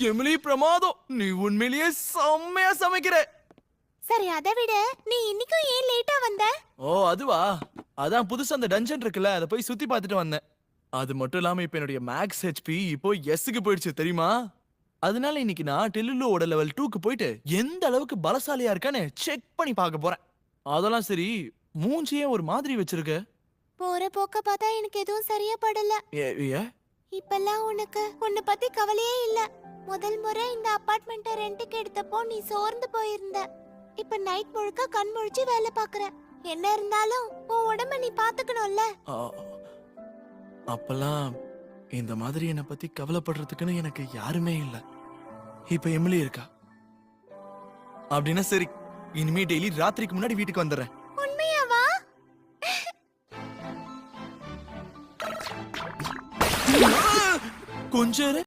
Emily பிரமாதம், நீ உண்மையிலேயே செம்மையா சமைக்கிற. சரி, அதை விட நீ இன்னைக்கும் ஏன் லேட்டா வந்த? ஓ அதுவா, அதான் புதுசா அந்த டஞ்சன் இருக்குல்ல, அதை போய் சுத்தி பார்த்துட்டு வந்தேன். அது மட்டும் இல்லாம இப்ப என்னுடைய மேக்ஸ் ஹெச்பி இப்போ எஸ்க்கு போயிடுச்சு தெரியுமா? அதனால இன்னைக்கு நான் டெல்லுலோட லெவல் 2க்கு போயிட்டு எந்த அளவுக்கு பலசாலியா இருக்கான்னு செக் பண்ணி பார்க்க போறேன். அதெல்லாம் சரி, மூஞ்சியே ஒரு மாதிரி வச்சிருக்க. போற போக்க பார்த்தா எனக்கு எதுவும் சரியா படல. ஏ இப்பெல்லாம் உனக்கு உன்னை பத்தி கவலையே இல்ல. முதல் முறை இந்த அபார்ட்மெண்ட்டை ரெண்டுக்கு எடுத்தப்போ நீ சோர்ந்து போயிருந்த. இப்ப நைட் முழுக்க கண் முழிச்சு வேலை பாக்குற. என்ன இருந்தாலும் உன் உடம்ப நீ பாத்துக்கணும்ல. அப்பெல்லாம் இந்த மாதிரி என்னை பத்தி கவலைப்படுறதுக்குன்னு எனக்கு யாருமே இல்ல. இப்ப எமிலி இருக்கா. அப்படின்னா சரி, இனிமே டெய்லி ராத்திரிக்கு முன்னாடி வீட்டுக்கு வந்துடுறேன். உண்மையாவா? கொஞ்சம் இரு.